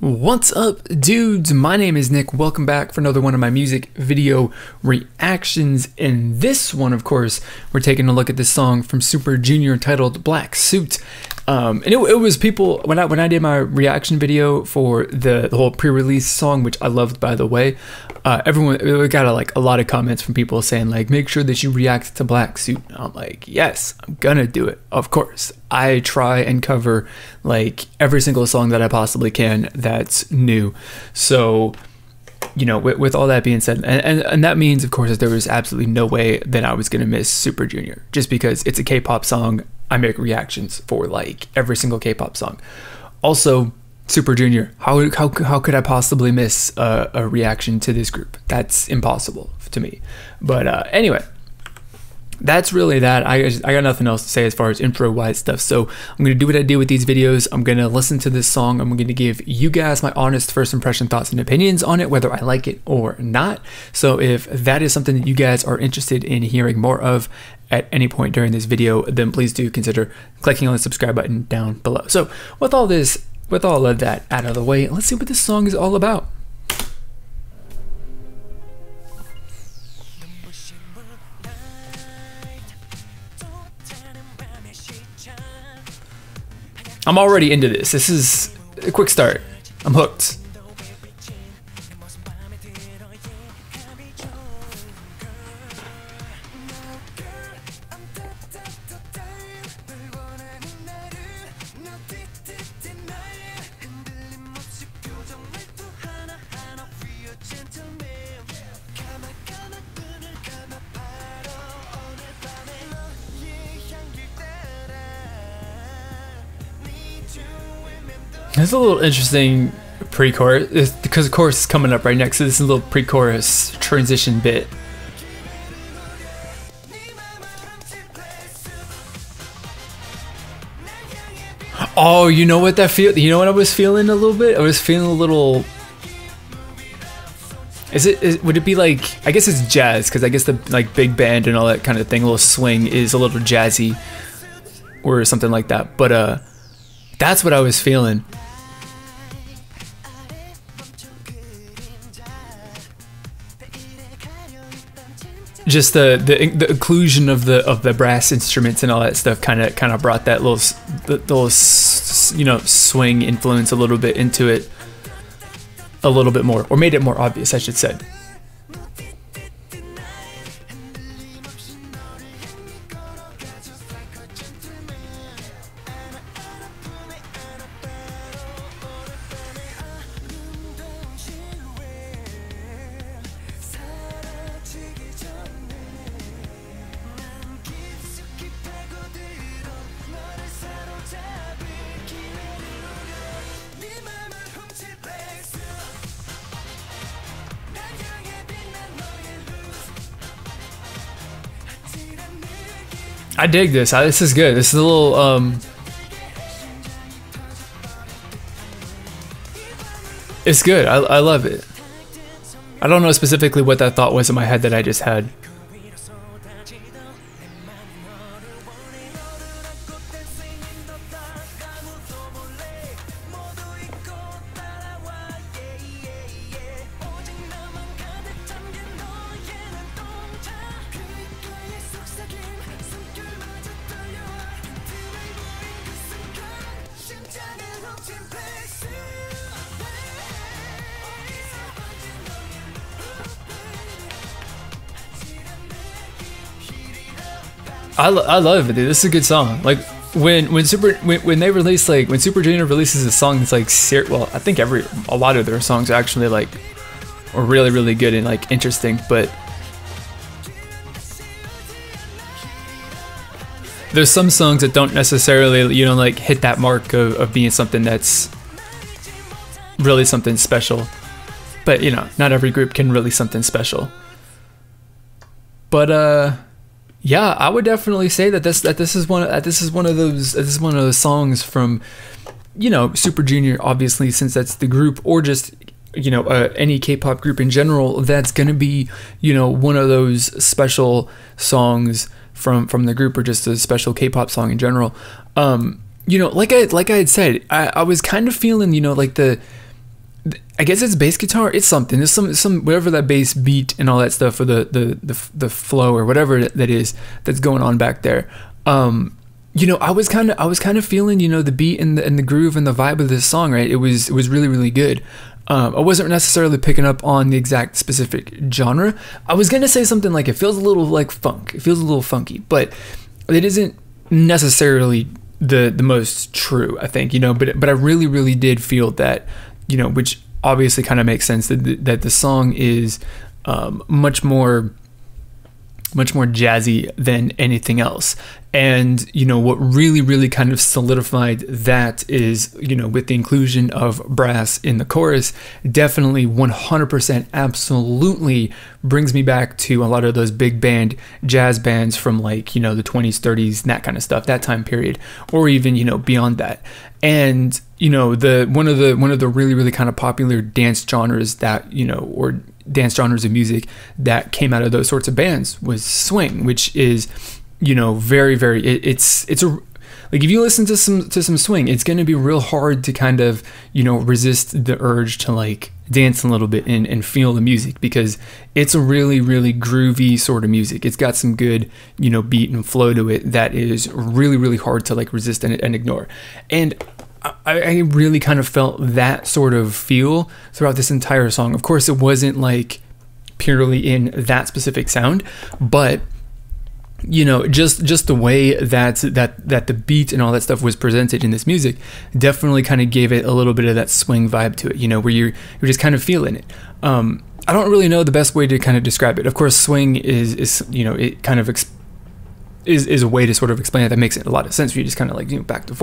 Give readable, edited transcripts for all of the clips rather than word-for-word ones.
What's up, dudes? My name is Nick. Welcome back for another one of my music video reactions. In this one, of course, we're taking a look at this song from 슈퍼주니어 titled Black Suit. And it was people, when I did my reaction video for the whole pre-release song, which I loved, by the way, we got a lot of comments from people saying, like, make sure that you react to Black Suit. And I'm like, yes, I'm gonna do it. Of course. I try and cover like every single song that I possibly can that's new. So, you know, with all that being said, and that means, of course, that there was absolutely no way that I was gonna miss 슈퍼주니어, just because it's a K-pop song. I make reactions for like every single K-pop song. Also, 슈퍼주니or, how could I possibly miss a reaction to this group? That's impossible to me. But anyway, that's really that. I got nothing else to say as far as intro-wise stuff. So I'm gonna do what I do with these videos. I'm gonna listen to this song. I'm gonna give you guys my honest first impression, thoughts, and opinions on it, whether I like it or not. So if that is something that you guys are interested in hearing more of at any point during this video, then please do consider clicking on the subscribe button down below. So with all of that out of the way, let's see what this song is all about. I'm already into this. This is a quick start. I'm hooked. It's a little interesting pre-chorus, because the chorus is coming up right next, so this is a little pre-chorus transition bit. Oh, you know what that feel? You know what I was feeling a little bit? I was feeling a little. Would it be like? I guess it's jazz, because I guess the like big band and all that kind of thing, a little swing is a little jazzy, or something like that. But that's what I was feeling. Just the inclusion of the brass instruments and all that stuff kind of brought that little you know, swing influence a little bit into it, a little bit more, or made it more obvious, I should say. I dig this. This is good. This is a little it's good. I love it. I don't know specifically what that thought was in my head that I just had. I love it, dude. This is a good song. Like when they release, like when 슈퍼주니or releases a song that's like well, I think a lot of their songs are actually like are really good and like interesting, but there's some songs that don't necessarily, you know, like hit that mark of being something that's really something special. But you know, not every group can release something special. But yeah, I would definitely say that this is one of those songs from, you know, 슈퍼주니or, obviously, since that's the group, or just, you know, any K-pop group in general, that's gonna be, you know, one of those special songs from the group, or just a special K-pop song in general. You know, like I had said, I was kind of feeling, you know, like I guess it's bass guitar. It's something. There's some whatever that bass beat and all that stuff, or the flow or whatever that is that's going on back there. You know, I was kind of feeling, you know, the beat and the groove and the vibe of this song, right? It was really, really good. I wasn't necessarily picking up on the exact specific genre. I was gonna say something like it feels a little like funk. It feels a little funky, but it isn't necessarily the most true, I think, you know. But I really, really did feel that, you know, which obviously kind of makes sense, that the song is much more jazzy than anything else. And, you know, what really, really kind of solidified that is, you know, with the inclusion of brass in the chorus, definitely 100% absolutely brings me back to a lot of those big band jazz bands from, like, you know, the 20s, 30s, and that kind of stuff, that time period, or even, you know, beyond that. And, you know, one of the really, really kind of popular dance genres that, you know, or dance genres of music that came out of those sorts of bands was swing, which is, you know, very, very, it's a, like, if you listen to some swing, it's going to be real hard to kind of, you know, resist the urge to, like, dance a little bit and feel the music, because it's a really, really groovy sort of music. It's got some good, you know, beat and flow to it that is really, really hard to, like, resist and ignore. And I really kind of felt that sort of feel throughout this entire song. Of course, it wasn't, like, purely in that specific sound, but, you know, just the way that the beat and all that stuff was presented in this music definitely kind of gave it a little bit of that swing vibe to it, you know, where you're just kind of feeling it. I don't really know the best way to kind of describe it. Of course, swing is you know, it kind of is a way to sort of explain it that makes it a lot of sense for you, just kind of, like, you know, back and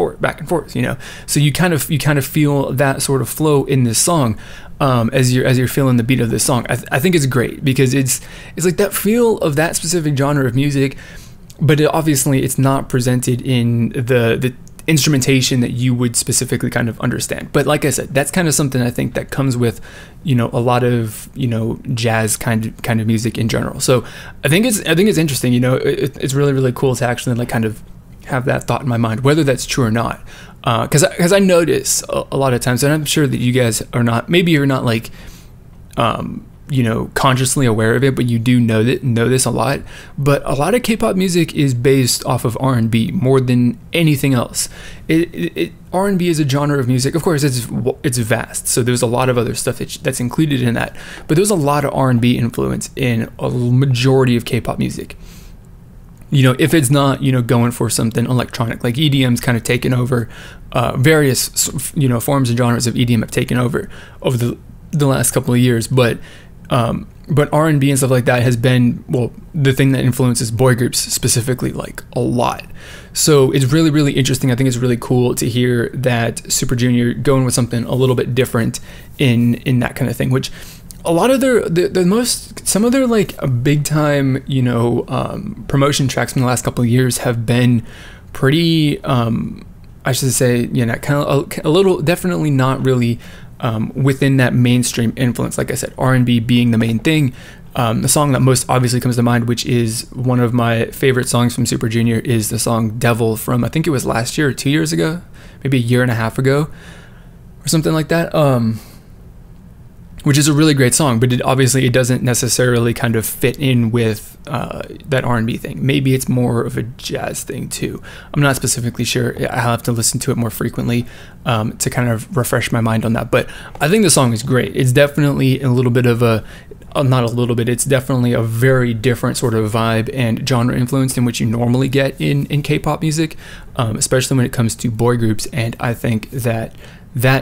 forth, you know. So you kind of feel that sort of flow in this song, as you're feeling the beat of this song. I think it's great, because it's like that feel of that specific genre of music, but obviously it's not presented in the instrumentation that you would specifically kind of understand. But like I said, that's kind of something I think that comes with, you know, a lot of, you know, jazz kind of music in general. So I think it's interesting, you know. It's really, really cool to actually, like, kind of have that thought in my mind, whether that's true or not. Because I notice a lot of times, and I'm sure that you guys are not, maybe you're not, like, you know, consciously aware of it, but you do know this a lot. But a lot of K-pop music is based off of R&B more than anything else. R&B is a genre of music. Of course, it's vast, so there's a lot of other stuff that's included in that. But there's a lot of R&B influence in a majority of K-pop music. You know, if it's not, you know, going for something electronic, like EDM's kind of taken over, various, you know, forms and genres of EDM have taken over the last couple of years, but R&B and stuff like that has been, well, the thing that influences boy groups specifically, like, a lot. So it's really, really interesting. I think it's really cool to hear that Super Junior going with something a little bit different in that kind of thing, which a lot of some of their like big time, you know, promotion tracks from the last couple of years have been pretty, I should say, you know, kind of a little, definitely not really within that mainstream influence. Like I said, R&B being the main thing. The song that most obviously comes to mind, which is one of my favorite songs from Super Junior, is the song Devil from, I think it was last year or 2 years ago, maybe a year and a half ago or something like that, which is a really great song, but it doesn't necessarily kind of fit in with that R&B thing. Maybe it's more of a jazz thing too. I'm not specifically sure. I'll have to listen to it more frequently to kind of refresh my mind on that. But I think the song is great. It's definitely a little bit of it's definitely a very different sort of vibe and genre influence than what you normally get in K-pop music, especially when it comes to boy groups. And I think that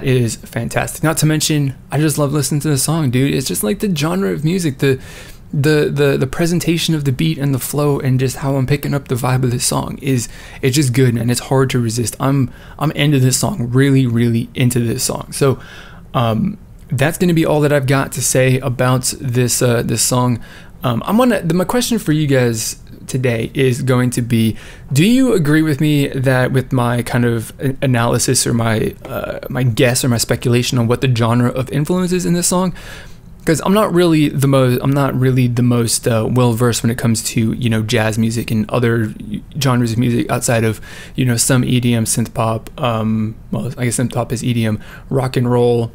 is fantastic. Not to mention, I just love listening to the song, dude. It's just like the genre of music, the presentation of the beat and the flow, and just how I'm picking up the vibe of this song it's just good, man. It's hard to resist. I'm into this song, really, really into this song. So that's going to be all that I've got to say about this song. My question for you guys today is going to be, do you agree with me that with my kind of analysis or my guess or my speculation on what the genre of influence is in this song? Because I'm not really the most well versed when it comes to, you know, jazz music and other genres of music outside of, you know, some EDM, synth pop. Well, I guess synth pop is EDM, rock and roll,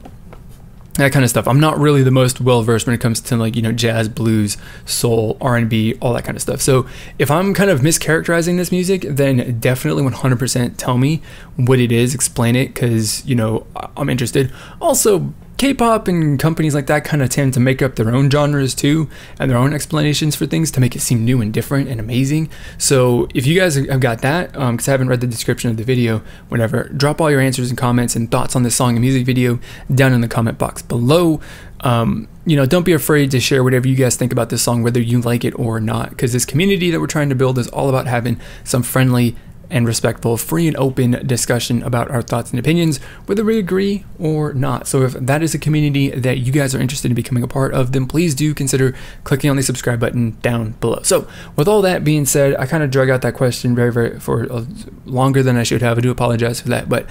that kind of stuff. I'm not really the most well-versed when it comes to, like, you know, jazz, blues, soul, R&B, all that kind of stuff. So if I'm kind of mischaracterizing this music, then definitely 100% tell me what it is, explain it, because, you know, I'm interested. Also, K-pop and companies like that kind of tend to make up their own genres too, and their own explanations for things to make it seem new and different and amazing. So if you guys have got that, because I haven't read the description of the video, whatever, drop all your answers and comments and thoughts on this song and music video down in the comment box below. You know, don't be afraid to share whatever you guys think about this song, whether you like it or not, because this community that we're trying to build is all about having some friendly and respectful, free and open discussion about our thoughts and opinions, whether we agree or not. So if that is a community that you guys are interested in becoming a part of, then please do consider clicking on the subscribe button down below. So with all that being said, I kind of drug out that question for longer than I should have. I do apologize for that, but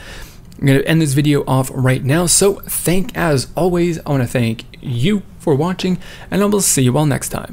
I'm going to end this video off right now. So as always, I want to thank you for watching, and I will see you all next time.